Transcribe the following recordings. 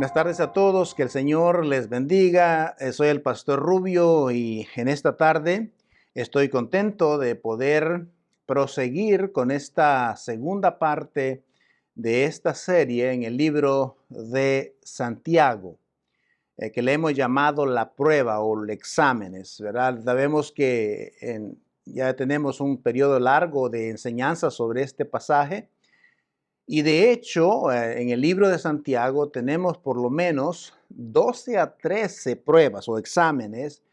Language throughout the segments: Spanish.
Buenas tardes a todos, que el Señor les bendiga. Soy el Pastor Rubio y en esta tarde estoy contento de poder proseguir con esta segunda parte de esta serie en el libro de Santiago, que le hemos llamado la prueba o exámenes, ¿verdad? Sabemos que ya tenemos un periodo largo de enseñanza sobre este pasaje. Y de hecho, en el libro de Santiago tenemos por lo menos 12 a 13 pruebas o exámenes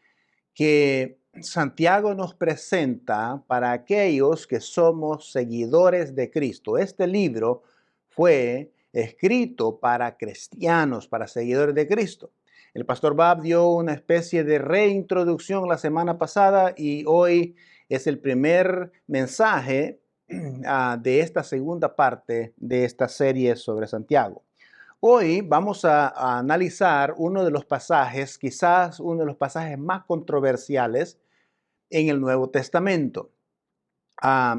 que Santiago nos presenta para aquellos que somos seguidores de Cristo. Este libro fue escrito para cristianos, para seguidores de Cristo. El pastor Bab dio una especie de reintroducción la semana pasada y hoy es el primer mensaje de esta segunda parte de esta serie sobre Santiago. Hoy vamos a analizar uno de los pasajes, quizás uno de los pasajes más controversiales en el Nuevo Testamento.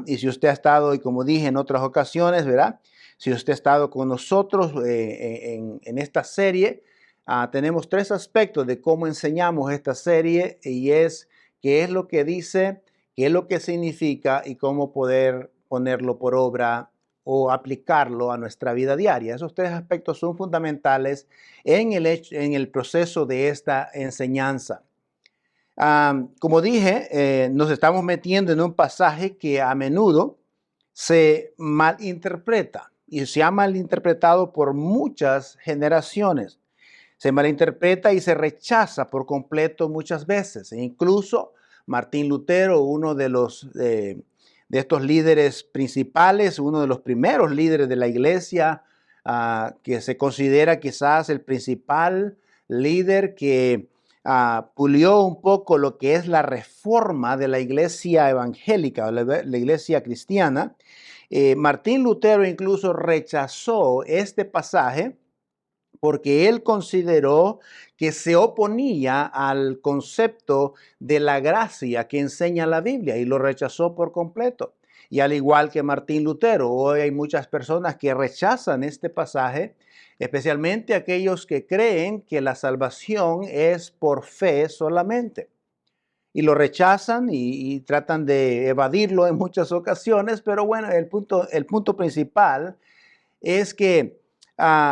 Y si usted ha estado, y como dije en otras ocasiones, ¿verdad? Si usted ha estado con nosotros en esta serie, tenemos tres aspectos de cómo enseñamos esta serie y es qué es lo que dice, qué es lo que significa y cómo poder ponerlo por obra o aplicarlo a nuestra vida diaria. Esos tres aspectos son fundamentales en el proceso de esta enseñanza. Como dije, nos estamos metiendo en un pasaje que a menudo se malinterpreta y se ha malinterpretado por muchas generaciones. Se malinterpreta y se rechaza por completo muchas veces. E incluso Martín Lutero, uno de estos líderes principales, uno de los primeros líderes de la iglesia, que se considera quizás el principal líder que pulió un poco lo que es la reforma de la iglesia evangélica o la iglesia cristiana. Martín Lutero incluso rechazó este pasaje porque él consideró que se oponía al concepto de la gracia que enseña la Biblia y lo rechazó por completo. Y al igual que Martín Lutero, hoy hay muchas personas que rechazan este pasaje, especialmente aquellos que creen que la salvación es por fe solamente. Y lo rechazan y tratan de evadirlo en muchas ocasiones, pero bueno, el punto principal es que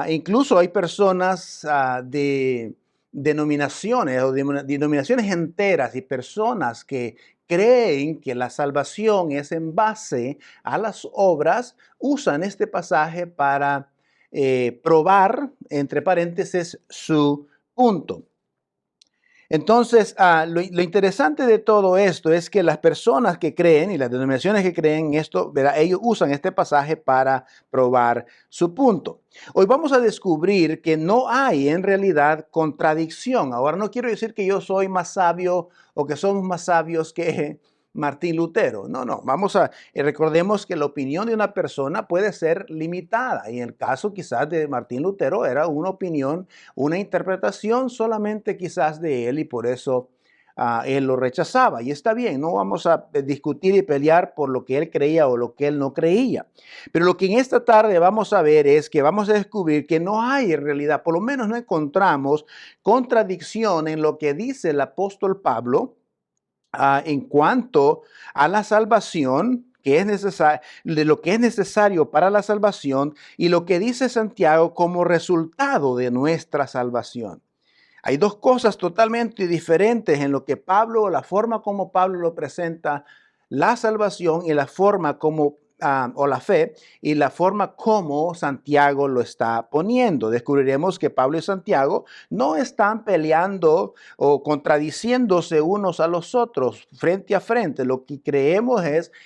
incluso hay personas de denominaciones o denominaciones enteras y personas que creen que la salvación es en base a las obras, usan este pasaje para probar, entre paréntesis, su punto. Entonces, lo interesante de todo esto es que las personas que creen y las denominaciones que creen esto, ¿verdad? Ellos usan este pasaje para probar su punto. Hoy vamos a descubrir que no hay en realidad contradicción. Ahora, no quiero decir que yo soy más sabio o que somos más sabios que Martín Lutero. No. Recordemos que la opinión de una persona puede ser limitada. Y en el caso quizás de Martín Lutero era una opinión, una interpretación solamente quizás de él y por eso él lo rechazaba. Y está bien, no vamos a discutir y pelear por lo que él creía o lo que él no creía. Pero lo que en esta tarde vamos a ver es que vamos a descubrir que no hay en realidad, por lo menos no encontramos contradicción en lo que dice el apóstol Pablo en cuanto a la salvación, que es necesario, de lo que es necesario para la salvación y lo que dice Santiago como resultado de nuestra salvación. Hay dos cosas totalmente diferentes en lo que Pablo, la forma como Pablo lo presenta, la salvación y la forma como, o la fe, y la forma como Santiago lo está poniendo. Descubriremos que Pablo y Santiago no están peleando o contradiciéndose unos a los otros frente a frente. Lo que creemos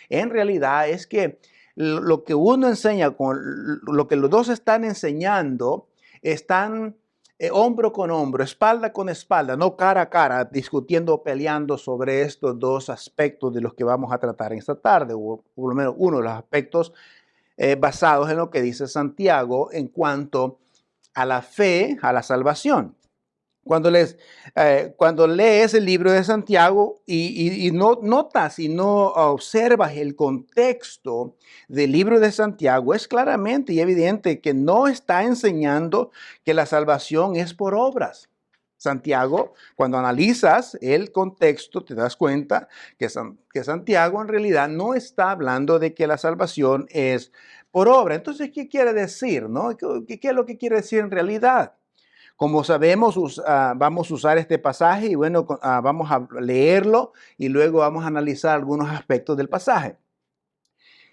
en realidad, es que lo que uno enseña, con lo que los dos están enseñando, están hombro con hombro, espalda con espalda, no cara a cara, discutiendo, peleando sobre estos dos aspectos de los que vamos a tratar en esta tarde, o por lo menos uno de los aspectos basados en lo que dice Santiago en cuanto a la fe, a la salvación. Cuando lees el libro de Santiago y no notas y no observas el contexto del libro de Santiago, es claramente y evidente que no está enseñando que la salvación es por obras. Santiago, cuando analizas el contexto, te das cuenta que Santiago en realidad no está hablando de que la salvación es por obra. Entonces, ¿qué quiere decir? ¿No? ¿Qué es lo que quiere decir en realidad? Como sabemos, vamos a usar este pasaje y bueno, vamos a leerlo y luego vamos a analizar algunos aspectos del pasaje.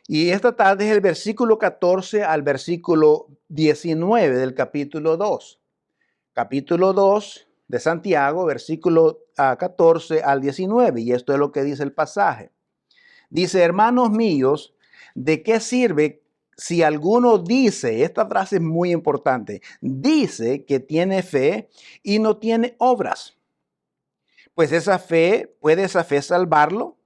Y esta tarde es el versículo 14 al versículo 19 del capítulo 2. Capítulo 2 de Santiago, versículo 14 al 19. Y esto es lo que dice el pasaje. Dice, hermanos míos, ¿de qué sirve si alguno dice, esta frase es muy importante, dice que tiene fe y no tiene obras? Pues ¿puede esa fe salvarlo?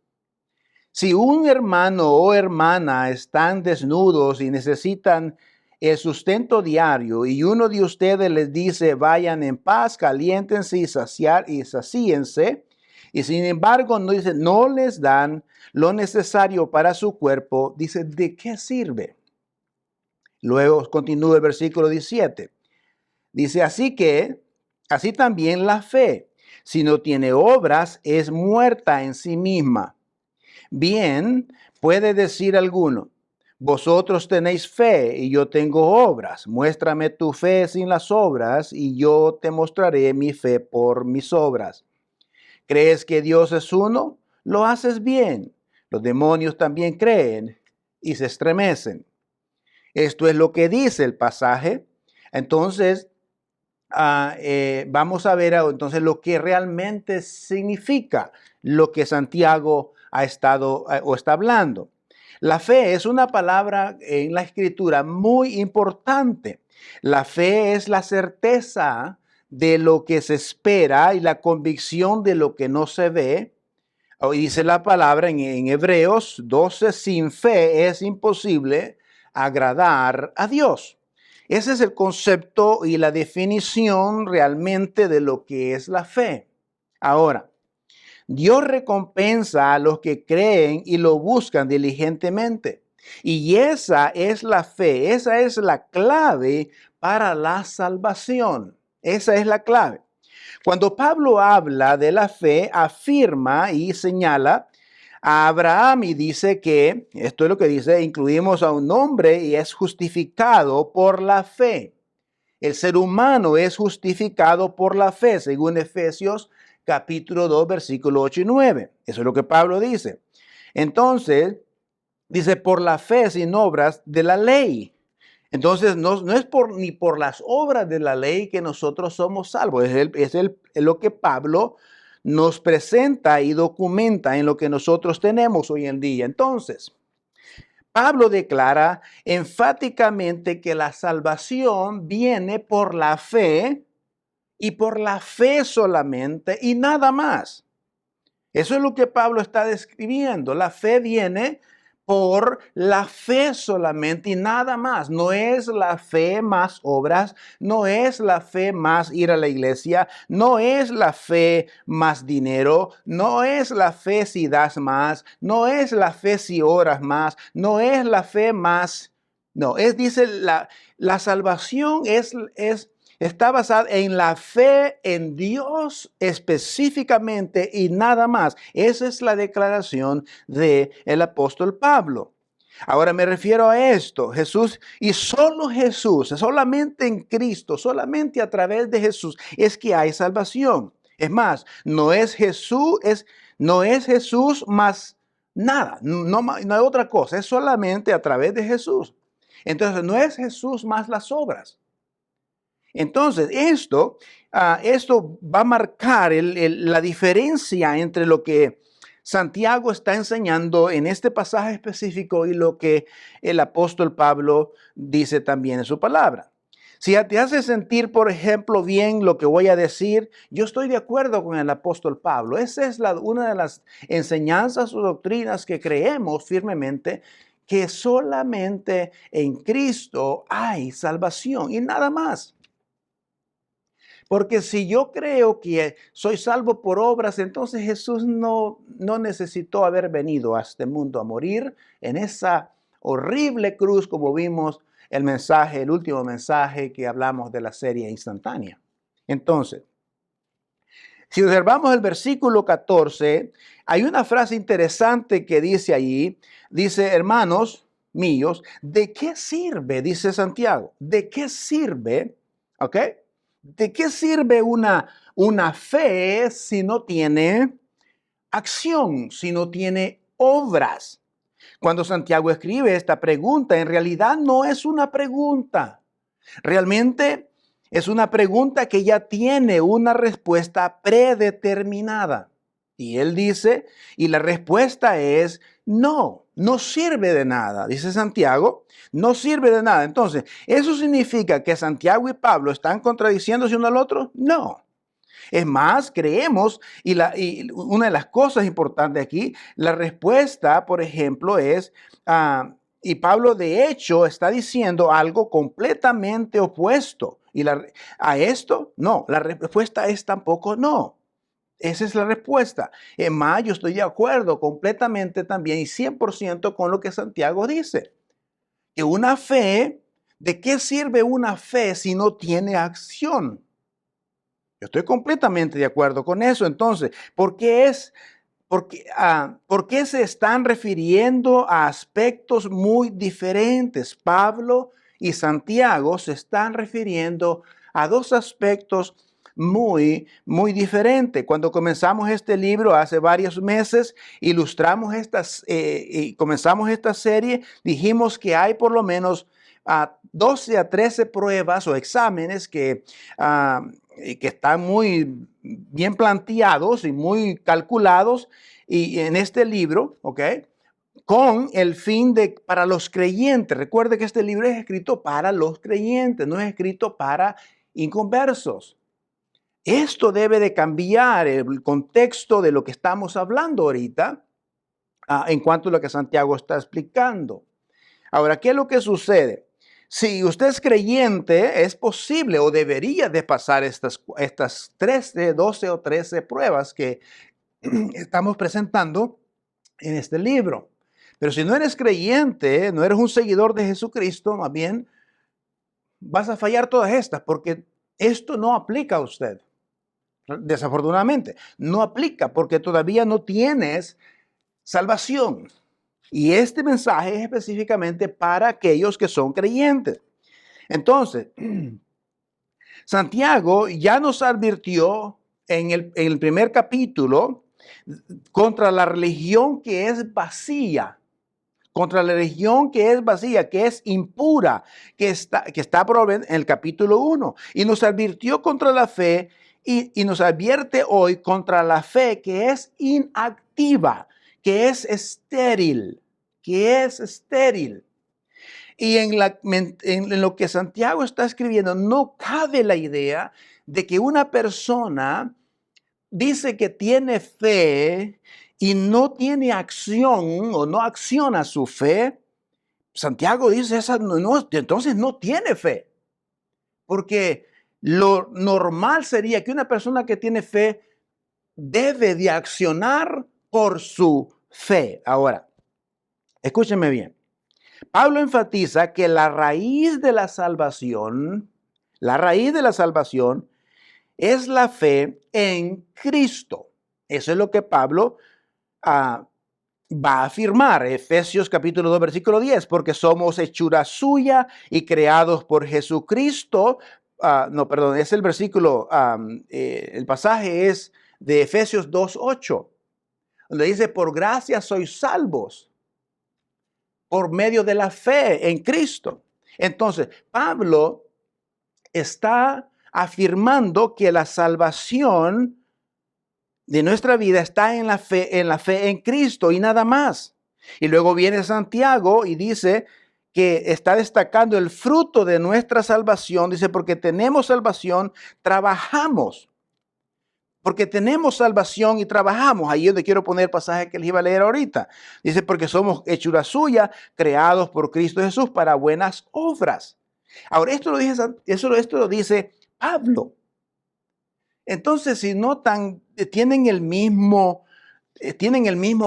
Si un hermano o hermana están desnudos y necesitan el sustento diario y uno de ustedes les dice, vayan en paz, caliéntense y sacíense, y sin embargo no les dan lo necesario para su cuerpo, dice, ¿de qué sirve? Luego continúa el versículo 17. Dice, así también la fe, si no tiene obras, es muerta en sí misma. Bien, puede decir alguno, vosotros tenéis fe y yo tengo obras. Muéstrame tu fe sin las obras y yo te mostraré mi fe por mis obras. ¿Crees que Dios es uno? Lo haces bien. Los demonios también creen y se estremecen. Esto es lo que dice el pasaje. Entonces, vamos a ver entonces lo que realmente significa lo que Santiago ha estado o está hablando. La fe es una palabra en la escritura muy importante. La fe es la certeza de lo que se espera y la convicción de lo que no se ve. Hoy dice la palabra en Hebreos 12, sin fe es imposible agradar a Dios. Ese es el concepto y la definición realmente de lo que es la fe. Ahora, Dios recompensa a los que creen y lo buscan diligentemente. Y esa es la fe, esa es la clave para la salvación. Esa es la clave. Cuando Pablo habla de la fe, afirma y señala a Abraham y dice que, esto es lo que dice, incluimos a un hombre y es justificado por la fe. El ser humano es justificado por la fe, según Efesios capítulo 2, versículo 8 y 9. Eso es lo que Pablo dice. Entonces, dice, por la fe sin obras de la ley. Entonces, no es ni por las obras de la ley que nosotros somos salvos. Es lo que Pablo nos presenta y documenta en lo que nosotros tenemos hoy en día. Entonces, Pablo declara enfáticamente que la salvación viene por la fe y por la fe solamente y nada más. Eso es lo que Pablo está describiendo. La fe viene por la fe solamente y nada más. No es la fe más obras, no es la fe más ir a la iglesia, no es la fe más dinero, no es la fe si das más, no es la fe si oras más, no es la fe más. No, dice la salvación está basada en la fe en Dios específicamente y nada más. Esa es la declaración del apóstol Pablo. Ahora me refiero a esto, Jesús y solo Jesús, solamente en Cristo, solamente a través de Jesús es que hay salvación. Es más, no es Jesús más nada, no hay otra cosa, es solamente a través de Jesús. Entonces no es Jesús más las obras. Entonces, esto va a marcar la diferencia entre lo que Santiago está enseñando en este pasaje específico y lo que el apóstol Pablo dice también en su palabra. Si te hace sentir, por ejemplo, bien lo que voy a decir, yo estoy de acuerdo con el apóstol Pablo. Esa es una de las enseñanzas o doctrinas que creemos firmemente, que solamente en Cristo hay salvación y nada más. Porque si yo creo que soy salvo por obras, entonces Jesús no necesitó haber venido a este mundo a morir en esa horrible cruz, como vimos el último mensaje que hablamos de la serie instantánea. Entonces, si observamos el versículo 14, hay una frase interesante que dice allí, dice, hermanos míos, ¿de qué sirve? Dice Santiago, ¿de qué sirve? ¿Ok? ¿De qué sirve una fe si no tiene acción, si no tiene obras? Cuando Santiago escribe esta pregunta, en realidad no es una pregunta. Realmente es una pregunta que ya tiene una respuesta predeterminada. Y él dice, y la respuesta es no, no sirve de nada. Dice Santiago, no sirve de nada. Entonces, ¿eso significa que Santiago y Pablo están contradiciéndose uno al otro? No. Es más, creemos, y una de las cosas importantes aquí, la respuesta, por ejemplo, es, y Pablo de hecho está diciendo algo completamente opuesto. A esto, no, la respuesta es tampoco no. Esa es la respuesta. Es más, yo estoy de acuerdo completamente también y 100% con lo que Santiago dice. Que una fe, ¿de qué sirve una fe si no tiene acción? Yo estoy completamente de acuerdo con eso. Entonces, ¿por qué se están refiriendo a aspectos muy diferentes? Pablo y Santiago se están refiriendo a dos aspectos muy, muy diferentes. Cuando comenzamos este libro hace varios meses, y comenzamos esta serie, dijimos que hay por lo menos 12 a 13 pruebas o exámenes que están muy bien planteados y muy calculados y en este libro, ¿ok? Con el fin para los creyentes. Recuerde que este libro es escrito para los creyentes, no es escrito para inconversos. Esto debe de cambiar el contexto de lo que estamos hablando ahorita en cuanto a lo que Santiago está explicando. Ahora, ¿qué es lo que sucede? Si usted es creyente, es posible o debería de pasar estas 13, 12 o 13 pruebas que estamos presentando en este libro. Pero si no eres creyente, no eres un seguidor de Jesucristo, más bien vas a fallar todas estas porque esto no aplica a usted. Desafortunadamente, no aplica porque todavía no tienes salvación. Y este mensaje es específicamente para aquellos que son creyentes. Entonces, Santiago ya nos advirtió en el primer capítulo contra la religión que es vacía, que es impura, que está en el capítulo 1. Y nos advirtió contra la fe y nos advierte hoy contra la fe que es inactiva, que es estéril. Y en lo que Santiago está escribiendo, no cabe la idea de que una persona dice que tiene fe y no tiene acción o no acciona su fe. Santiago dice, entonces no tiene fe. Porque lo normal sería que una persona que tiene fe debe de accionar por su fe. Ahora, escúchenme bien. Pablo enfatiza que la raíz de la salvación es la fe en Cristo. Eso es lo que Pablo va a afirmar. Efesios capítulo 2, versículo 10, porque somos hechura suya y creados por Jesucristo. Es el versículo, el pasaje es de Efesios 2, 8, donde dice, por gracia sois salvos por medio de la fe en Cristo. Entonces, Pablo está afirmando que la salvación de nuestra vida está en la fe en Cristo y nada más. Y luego viene Santiago y dice que está destacando el fruto de nuestra salvación. Dice, porque tenemos salvación, trabajamos. Porque tenemos salvación y trabajamos. Ahí es donde quiero poner el pasaje que les iba a leer ahorita. Dice, porque somos hechura suya, creados por Cristo Jesús para buenas obras. Ahora, esto lo dice Pablo. Entonces, si notan, tienen el mismo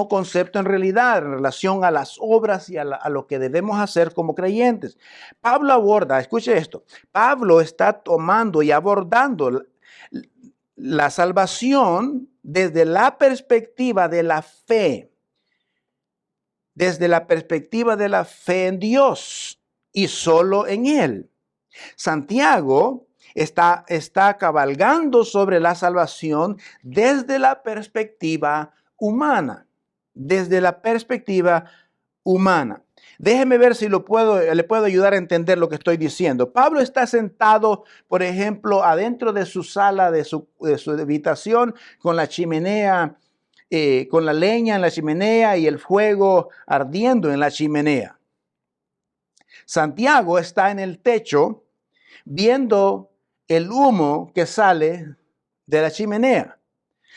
concepto en realidad en relación a las obras y a lo que debemos hacer como creyentes. Pablo aborda, escuche esto, Pablo está tomando y abordando la salvación desde la perspectiva de la fe, desde la perspectiva de la fe en Dios y solo en Él. Santiago está cabalgando sobre la salvación desde la perspectiva humana, desde la perspectiva humana. Déjeme ver si le puedo ayudar a entender lo que estoy diciendo. Pablo está sentado, por ejemplo, adentro de su sala, de su habitación, con la chimenea, con la leña en la chimenea y el fuego ardiendo en la chimenea. Santiago está en el techo viendo el humo que sale de la chimenea.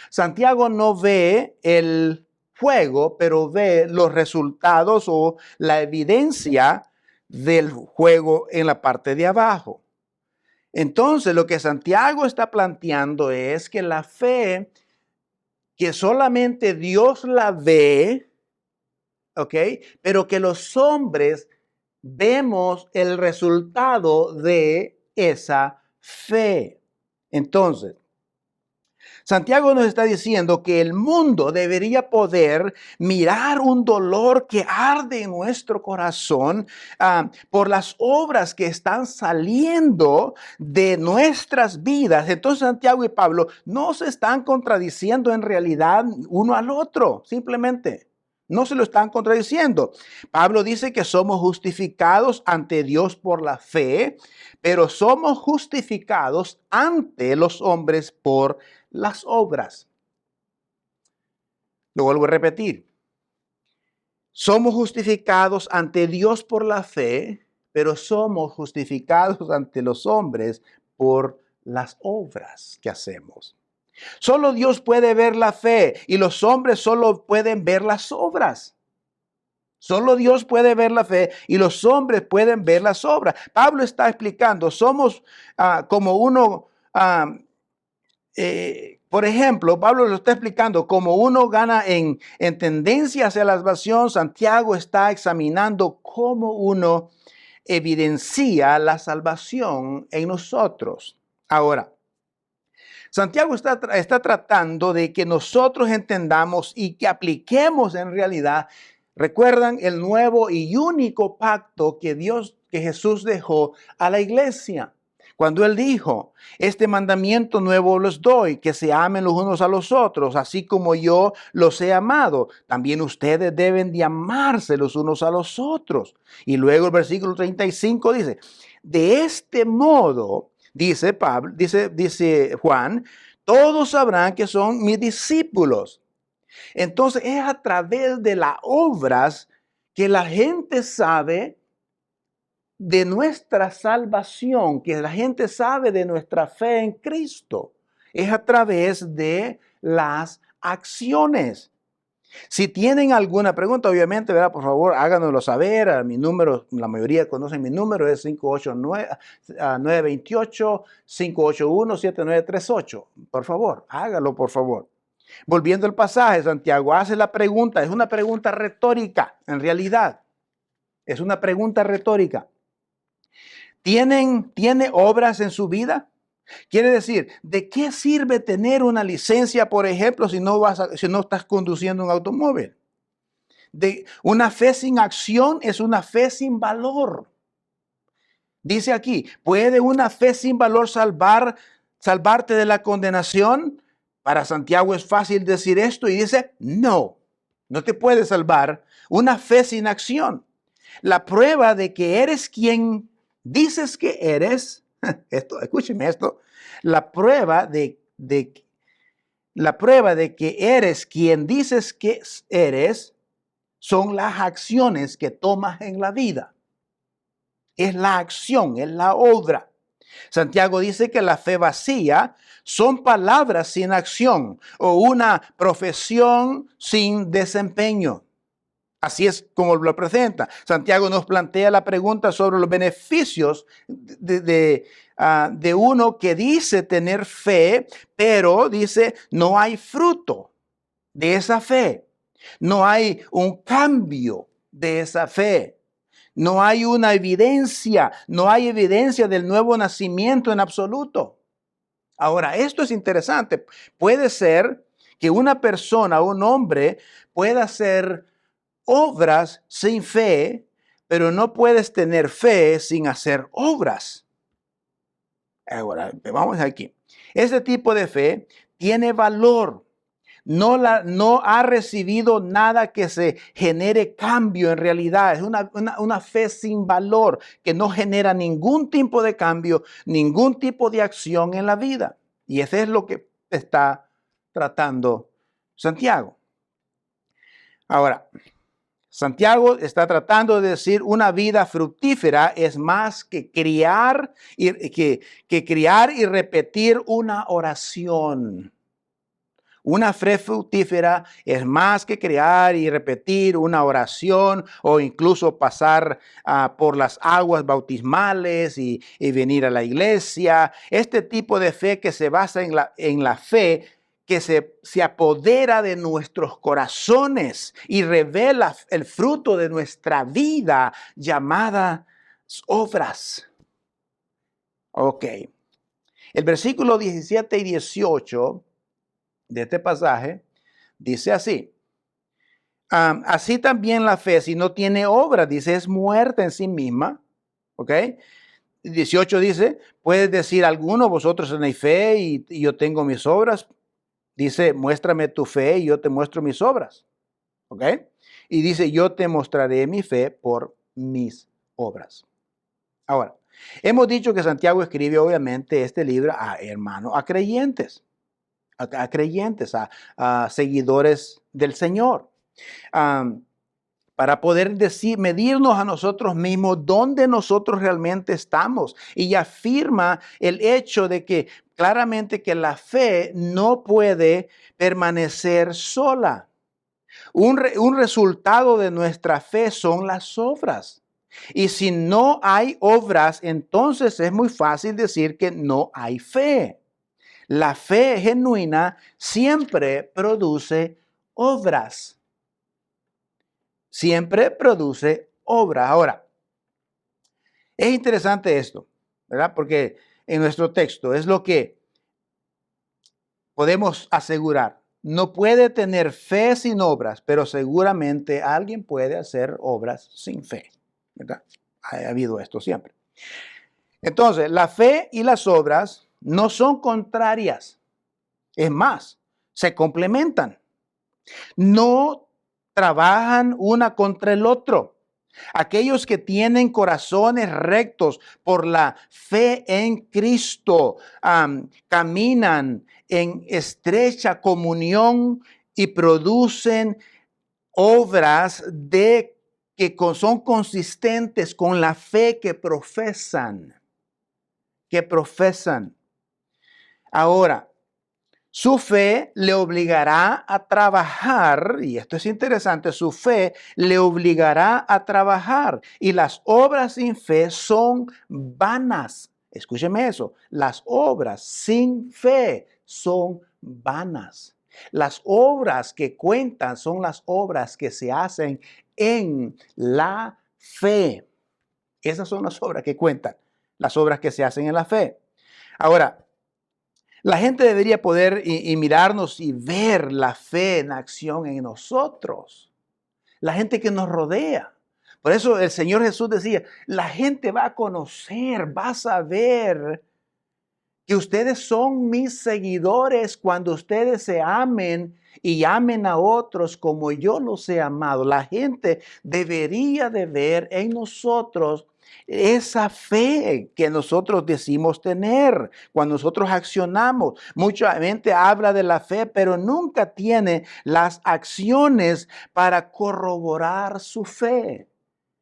Santiago no ve el fuego, pero ve los resultados o la evidencia del fuego en la parte de abajo. Entonces, lo que Santiago está planteando es que la fe, que solamente Dios la ve, ¿ok? Pero que los hombres vemos el resultado de esa fe. Entonces, Santiago nos está diciendo que el mundo debería poder mirar un dolor que arde en nuestro corazón por las obras que están saliendo de nuestras vidas. Entonces Santiago y Pablo no se están contradiciendo en realidad uno al otro, simplemente. No se lo están contradiciendo. Pablo dice que somos justificados ante Dios por la fe, pero somos justificados ante los hombres por las obras. Lo vuelvo a repetir. Somos justificados ante Dios por la fe, pero somos justificados ante los hombres por las obras que hacemos. Solo Dios puede ver la fe y los hombres solo pueden ver las obras. Solo Dios puede ver la fe y los hombres pueden ver las obras. Pablo está explicando, somos como uno, por ejemplo, Pablo lo está explicando, como uno gana en tendencia hacia la salvación, Santiago está examinando cómo uno evidencia la salvación en nosotros. Ahora, Santiago está tratando de que nosotros entendamos y que apliquemos en realidad, recuerdan el nuevo y único pacto que Jesús dejó a la iglesia. Cuando él dijo, este mandamiento nuevo los doy, que se amen los unos a los otros, así como yo los he amado. También ustedes deben de amarse los unos a los otros. Y luego el versículo 35 dice, de este modo, dice Pablo, dice Juan, todos sabrán que son mis discípulos. Entonces es a través de las obras que la gente sabe de nuestra salvación, que la gente sabe de nuestra fe en Cristo. Es a través de las acciones. Si tienen alguna pregunta, obviamente, ¿verdad? Por favor, háganoslo saber. Mi número, la mayoría conocen mi número, es 589-928-581-7938. Por favor, hágalo, por favor. Volviendo al pasaje, Santiago hace la pregunta, es una pregunta retórica, en realidad. Es una pregunta retórica. ¿Tiene obras en su vida? Quiere decir, ¿de qué sirve tener una licencia, por ejemplo, si no estás conduciendo un automóvil? Una fe sin acción es una fe sin valor. Dice aquí, ¿puede una fe sin valor salvarte de la condenación? Para Santiago es fácil decir esto y dice, no te puede salvar una fe sin acción. La prueba de que eres quien dices que eres, escúcheme esto, la prueba de que eres quien dices que eres son las acciones que tomas en la vida. Es la acción, es la obra. Santiago dice que la fe vacía son palabras sin acción o una profesión sin desempeño. Así es como lo presenta. Santiago nos plantea la pregunta sobre los beneficios de de uno que dice tener fe, pero dice no hay fruto de esa fe. No hay un cambio de esa fe. No hay una evidencia, no hay evidencia del nuevo nacimiento en absoluto. Ahora, esto es interesante. Puede ser que una persona, un hombre, pueda hacer obras sin fe, pero no puedes tener fe sin hacer obras. Ahora, vamos aquí. Ese tipo de fe tiene valor. No ha recibido nada que se genere cambio en realidad. Es una fe sin valor que no genera ningún tipo de cambio, ningún tipo de acción en la vida. Y eso es lo que está tratando Santiago. Ahora, Santiago está tratando de decir una vida fructífera es más que criar y repetir una oración. Una fe fructífera es más que crear y repetir una oración o incluso pasar por las aguas bautismales y venir a la iglesia. Este tipo de fe que se basa en la fe que se apodera de nuestros corazones y revela el fruto de nuestra vida llamada obras. Ok. El versículo 17 y 18 de este pasaje dice así. Así también la fe, si no tiene obra, dice, es muerta en sí misma. ¿Ok? 18 dice, puedes decir alguno, vosotros tenéis fe y yo tengo mis obras. Dice, muéstrame tu fe y yo te muestro mis obras. ¿Ok? Y dice, yo te mostraré mi fe por mis obras. Ahora, hemos dicho que Santiago escribe obviamente este libro a hermanos, a creyentes. A creyentes, a seguidores del Señor, para poder medirnos a nosotros mismos dónde nosotros realmente estamos. Y afirma el hecho de que claramente que la fe no puede permanecer sola. Un resultado de nuestra fe son las obras. Y si no hay obras, entonces es muy fácil decir que no hay fe. La fe genuina siempre produce obras. Siempre produce obras. Ahora, es interesante esto, ¿verdad? Porque en nuestro texto es lo que podemos asegurar. No puede tener fe sin obras, pero seguramente alguien puede hacer obras sin fe, ¿verdad? Ha habido esto siempre. Entonces, la fe y las obras no son contrarias. Es más, se complementan. No trabajan una contra el otro. Aquellos que tienen corazones rectos por la fe en Cristo caminan en estrecha comunión y producen obras que son consistentes con la fe que profesan. Ahora, su fe le obligará a trabajar, y esto es interesante, su fe le obligará a trabajar, y las obras sin fe son vanas. Escúcheme eso, las obras sin fe son vanas. Las obras que cuentan son las obras que se hacen en la fe. Esas son las obras que cuentan, las obras que se hacen en la fe. Ahora, la gente debería poder y mirarnos y ver la fe en acción en nosotros. La gente que nos rodea. Por eso el Señor Jesús decía, la gente va a conocer, va a saber que ustedes son mis seguidores cuando ustedes se amen y amen a otros como yo los he amado. La gente debería de ver en nosotros esa fe que nosotros decimos tener cuando nosotros accionamos. Mucha gente habla de la fe, pero nunca tiene las acciones para corroborar su fe.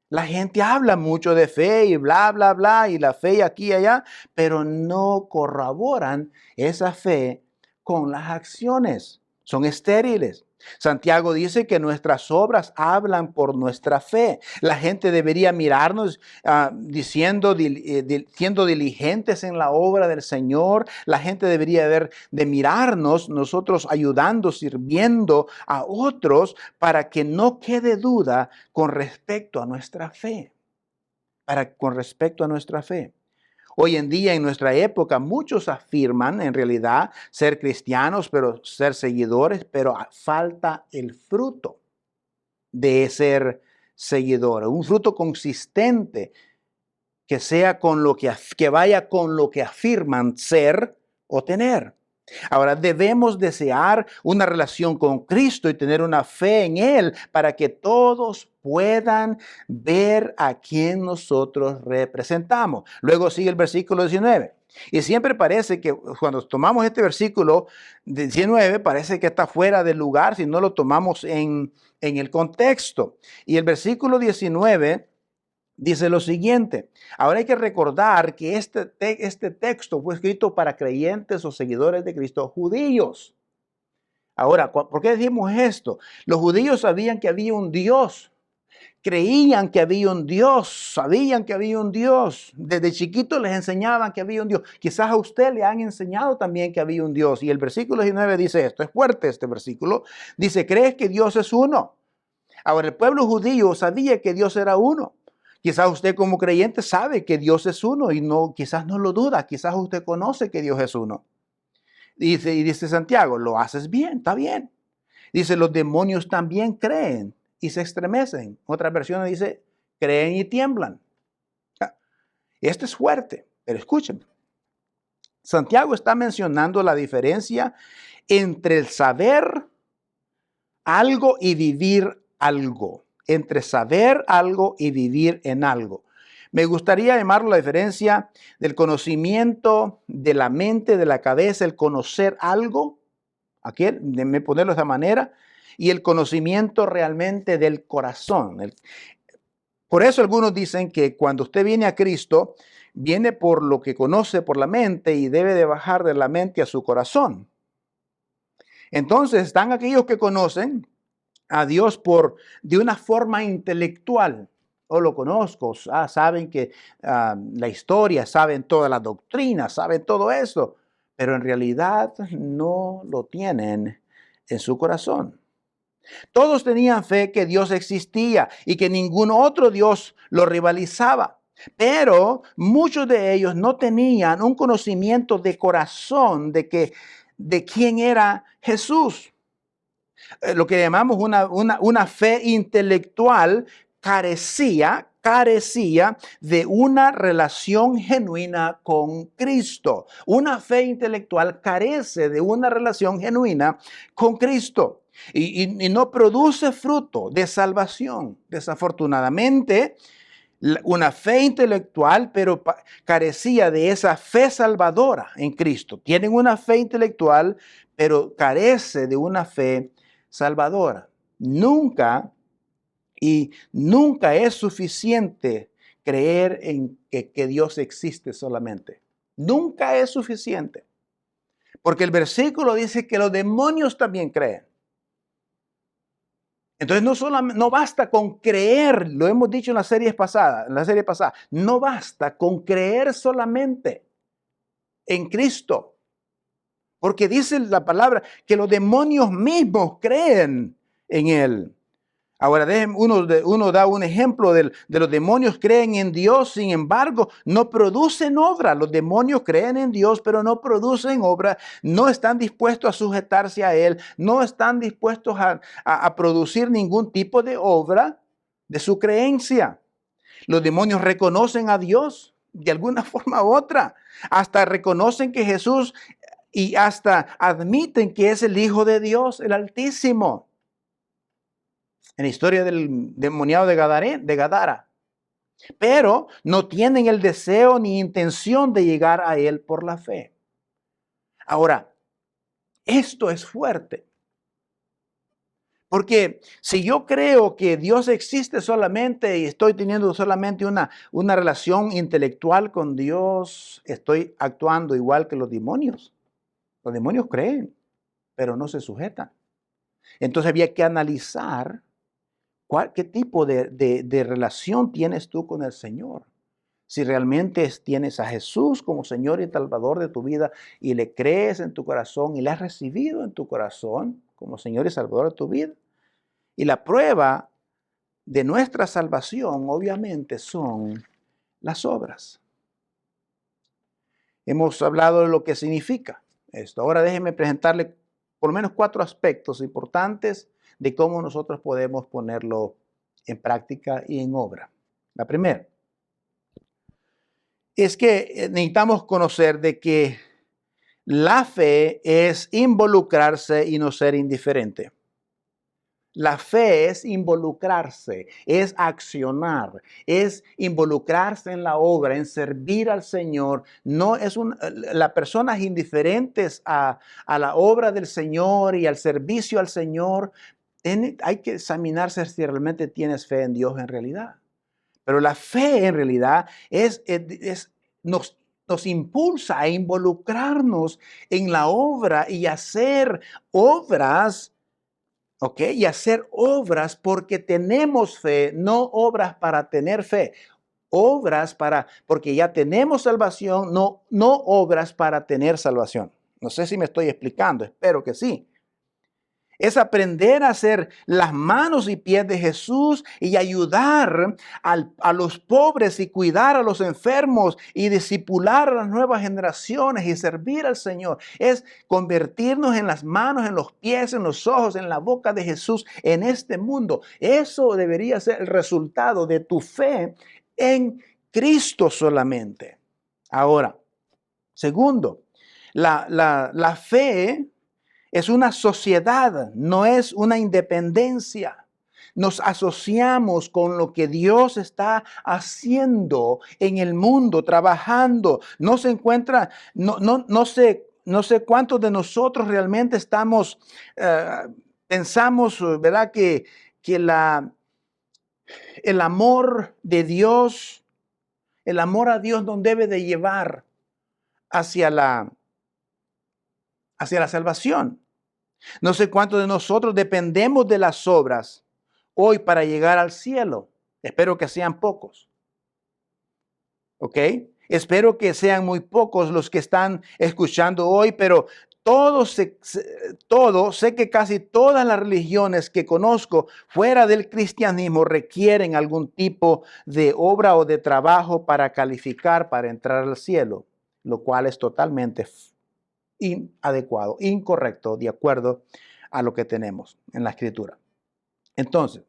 La gente habla mucho de fe y bla, bla, bla, y la fe aquí y allá, pero no corroboran esa fe con las acciones. Son estériles. Santiago dice que nuestras obras hablan por nuestra fe. La gente debería mirarnos siendo diligentes en la obra del Señor. La gente debería de mirarnos, nosotros ayudando, sirviendo a otros para que no quede duda con respecto a nuestra fe. Con respecto a nuestra fe. Hoy en día, en nuestra época, muchos afirman en realidad ser cristianos, pero ser seguidores, pero falta el fruto de ser seguidor, un fruto consistente que sea que vaya con lo que afirman ser o tener. Ahora, debemos desear una relación con Cristo y tener una fe en Él para que todos puedan ver a quien nosotros representamos. Luego sigue el versículo 19. Y siempre parece que cuando tomamos este versículo 19, parece que está fuera de lugar si no lo tomamos en el contexto. Y el versículo 19 dice lo siguiente. Ahora hay que recordar que este texto fue escrito para creyentes o seguidores de Cristo judíos. Ahora, ¿por qué decimos esto? Los judíos sabían que había un Dios. Creían que había un Dios, sabían que había un Dios. Desde chiquitos les enseñaban que había un Dios. Quizás a usted le han enseñado también que había un Dios. Y el versículo 19 dice esto, es fuerte este versículo. Dice, ¿crees que Dios es uno? Ahora, el pueblo judío sabía que Dios era uno. Quizás usted como creyente sabe que Dios es uno y quizás no lo duda, quizás usted conoce que Dios es uno. Y dice Santiago, lo haces bien, está bien. Dice, los demonios también creen y se estremecen. Otra versión dice, creen y tiemblan. Esto es fuerte, pero escuchen. Santiago está mencionando la diferencia entre el saber algo y vivir algo. Entre saber algo y vivir en algo. Me gustaría llamarlo la diferencia del conocimiento de la mente, de la cabeza, el conocer algo, aquí, déjeme ponerlo de esa manera, y el conocimiento realmente del corazón. Por eso algunos dicen que cuando usted viene a Cristo, viene por lo que conoce por la mente y debe de bajar de la mente a su corazón. Entonces están aquellos que conocen a Dios de una forma intelectual. Lo conozco, saben que la historia, saben toda la doctrina, saben todo eso, pero en realidad no lo tienen en su corazón. Todos tenían fe que Dios existía y que ningún otro Dios lo rivalizaba, pero muchos de ellos no tenían un conocimiento de corazón de quién era Jesús. Lo que llamamos una fe intelectual carecía de una relación genuina con Cristo. Una fe intelectual carece de una relación genuina con Cristo y no produce fruto de salvación. Desafortunadamente, una fe intelectual, pero carecía de esa fe salvadora en Cristo. Tienen una fe intelectual, pero carece de una fe salvadora. Nunca es suficiente creer en que Dios existe solamente. Nunca es suficiente. Porque el versículo dice que los demonios también creen. Entonces no basta con creer, lo hemos dicho en la serie pasada, no basta con creer solamente en Cristo. Porque dice la palabra que los demonios mismos creen en Él. Ahora, uno da un ejemplo de los demonios creen en Dios, sin embargo, no producen obra. Los demonios creen en Dios, pero no producen obra, no están dispuestos a sujetarse a Él, no están dispuestos a producir ningún tipo de obra de su creencia. Los demonios reconocen a Dios de alguna forma u otra, hasta reconocen que Jesús y hasta admiten que es el Hijo de Dios, el Altísimo. En la historia del demoniado de Gadara. Pero no tienen el deseo ni intención de llegar a Él por la fe. Ahora, esto es fuerte. Porque si yo creo que Dios existe solamente y estoy teniendo solamente una relación intelectual con Dios, estoy actuando igual que los demonios. Los demonios creen, pero no se sujetan. Entonces había que analizar qué tipo de relación tienes tú con el Señor. Si realmente tienes a Jesús como Señor y Salvador de tu vida y le crees en tu corazón y le has recibido en tu corazón como Señor y Salvador de tu vida. Y la prueba de nuestra salvación obviamente son las obras. Hemos hablado de lo que significa esto. Ahora déjeme presentarle por lo menos 4 aspectos importantes de cómo nosotros podemos ponerlo en práctica y en obra. La primera es que necesitamos conocer de que la fe es involucrarse y no ser indiferente. La fe es involucrarse, es accionar, es involucrarse en la obra, en servir al Señor. No es las personas indiferentes a la obra del Señor y al servicio al Señor. Hay que examinarse si realmente tienes fe en Dios en realidad. Pero la fe en realidad nos impulsa a involucrarnos en la obra y hacer obras. ¿Ok? Y hacer obras porque tenemos fe, no obras para tener fe. Obras porque ya tenemos salvación, no obras para tener salvación. No sé si me estoy explicando, espero que sí. Es aprender a ser las manos y pies de Jesús y ayudar a los pobres y cuidar a los enfermos y discipular a las nuevas generaciones y servir al Señor. Es convertirnos en las manos, en los pies, en los ojos, en la boca de Jesús en este mundo. Eso debería ser el resultado de tu fe en Cristo solamente. Ahora, segundo, la fe es una sociedad, no es una independencia. Nos asociamos con lo que Dios está haciendo en el mundo, trabajando. No se encuentra, no sé cuántos de nosotros realmente estamos, pensamos, ¿verdad? Que el amor de Dios, el amor a Dios nos debe de llevar hacia la salvación. No sé cuántos de nosotros dependemos de las obras hoy para llegar al cielo. Espero que sean pocos. ¿Ok? Espero que sean muy pocos los que están escuchando hoy, pero sé que casi todas las religiones que conozco fuera del cristianismo requieren algún tipo de obra o de trabajo para calificar para entrar al cielo, lo cual es totalmente inadecuado, incorrecto, de acuerdo a lo que tenemos en la Escritura. Entonces,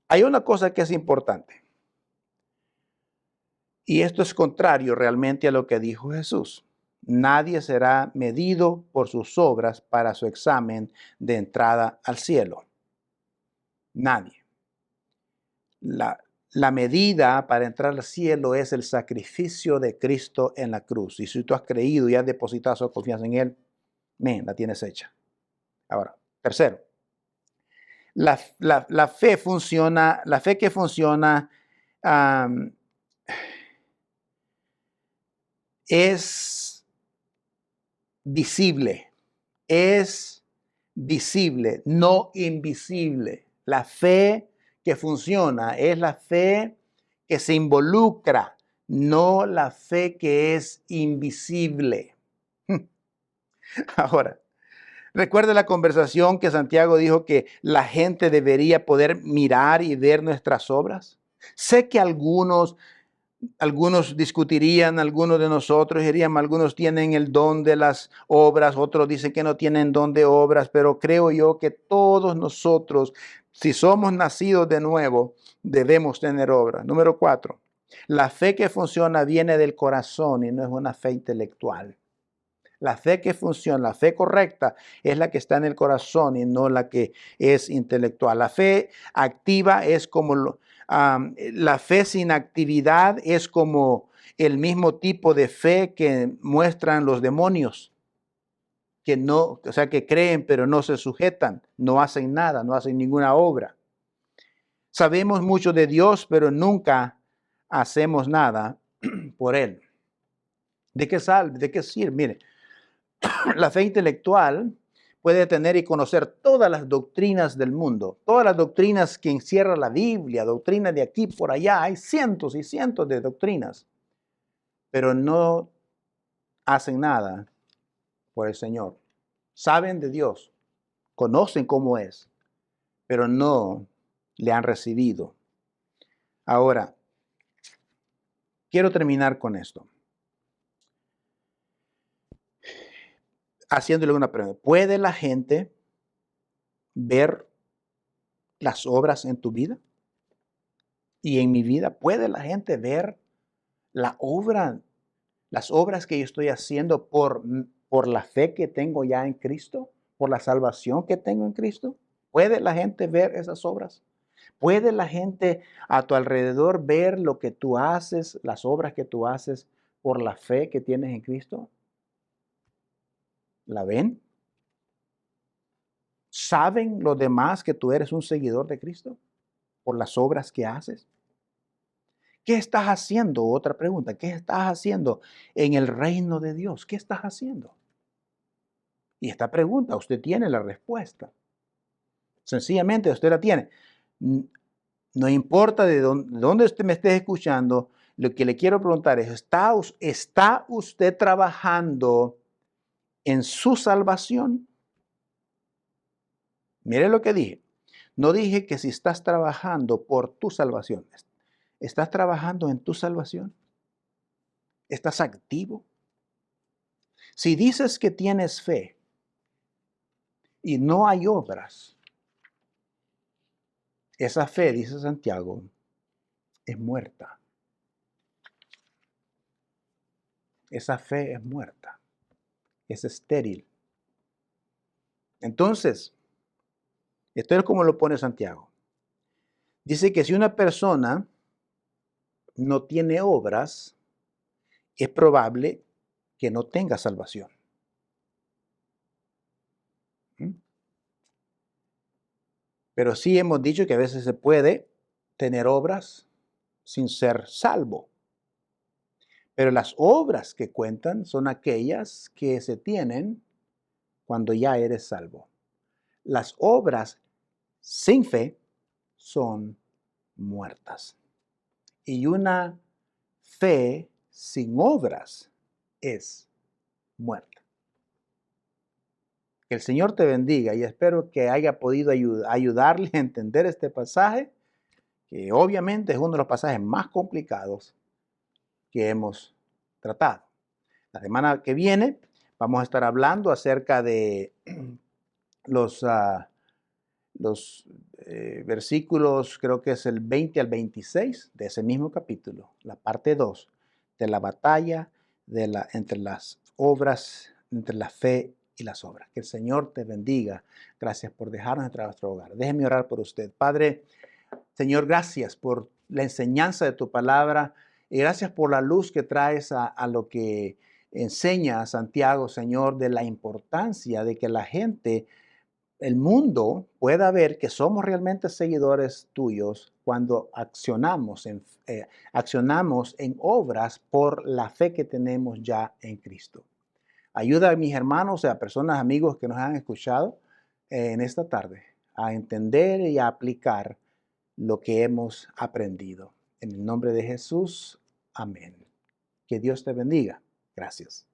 hay una cosa que es importante. Y esto es contrario realmente a lo que dijo Jesús. Nadie será medido por sus obras para su examen de entrada al cielo. Nadie. La medida para entrar al cielo es el sacrificio de Cristo en la cruz. Y si tú has creído y has depositado su confianza en Él, la tienes hecha. Ahora, tercero, la fe funciona, la fe que funciona es visible, no invisible. La fe que funciona es la fe que se involucra, no la fe que es invisible. Ahora, recuerda la conversación que Santiago dijo que la gente debería poder mirar y ver nuestras obras. Sé que algunos discutirían, algunos de nosotros dirían, algunos tienen el don de las obras, otros dicen que no tienen don de obras, pero creo yo que todos nosotros, si somos nacidos de nuevo, debemos tener obras. Número 4, la fe que funciona viene del corazón y no es una fe intelectual. La fe que funciona, la fe correcta, es la que está en el corazón y no la que es intelectual. La fe activa es como la fe sin actividad es como el mismo tipo de fe que muestran los demonios, que no, o sea, que creen pero no se sujetan, no hacen nada, no hacen ninguna obra. Sabemos mucho de Dios, pero nunca hacemos nada por Él. ¿De qué sirve? Mire, la fe intelectual puede tener y conocer todas las doctrinas del mundo, todas las doctrinas que encierra la Biblia, doctrinas de aquí por allá, hay cientos y cientos de doctrinas, pero no hacen nada por el Señor. Saben de Dios, conocen cómo es, pero no le han recibido. Ahora, quiero terminar con esto, haciéndole una pregunta. ¿Puede la gente ver las obras en tu vida y en mi vida? ¿Puede la gente ver la obra, las obras que yo estoy haciendo por la fe que tengo ya en Cristo, por la salvación que tengo en Cristo? ¿Puede la gente ver esas obras? ¿Puede la gente a tu alrededor ver lo que tú haces, las obras que tú haces por la fe que tienes en Cristo? ¿La ven? ¿Saben los demás que tú eres un seguidor de Cristo por las obras que haces? ¿Qué estás haciendo? Otra pregunta. ¿Qué estás haciendo en el reino de Dios? ¿Qué estás haciendo? Y esta pregunta usted tiene la respuesta. Sencillamente usted la tiene. No importa de dónde usted me esté escuchando, lo que le quiero preguntar es, ¿está usted trabajando en su salvación? Mire lo que dije. No dije que si estás trabajando por tu salvación. ¿Estás trabajando en tu salvación? ¿Estás activo? Si dices que tienes fe y no hay obras, esa fe, dice Santiago, es muerta. Esa fe es muerta. Es estéril. Entonces, esto es como lo pone Santiago. Dice que si una persona no tiene obras, es probable que no tenga salvación. ¿Mm? Pero sí hemos dicho que a veces se puede tener obras sin ser salvo. Pero las obras que cuentan son aquellas que se tienen cuando ya eres salvo. Las obras sin fe son muertas. Y una fe sin obras es muerta. Que el Señor te bendiga y espero que haya podido ayudarle a entender este pasaje, que obviamente es uno de los pasajes más complicados que hemos tratado. La semana que viene vamos a estar hablando acerca de los versículos, creo que es el 20 al 26 de ese mismo capítulo, la parte 2 de la batalla entre las obras, entre la fe y las obras. Que el Señor te bendiga. Gracias por dejarnos entrar a nuestro hogar. Déjeme orar por usted. Padre, Señor, gracias por la enseñanza de tu palabra y gracias por la luz que traes a lo que enseña Santiago, Señor, de la importancia de que la gente, el mundo, pueda ver que somos realmente seguidores tuyos cuando accionamos en obras por la fe que tenemos ya en Cristo. Ayuda a mis hermanos, a personas, amigos que nos han escuchado en esta tarde a entender y a aplicar lo que hemos aprendido. En el nombre de Jesús, amén. Que Dios te bendiga. Gracias.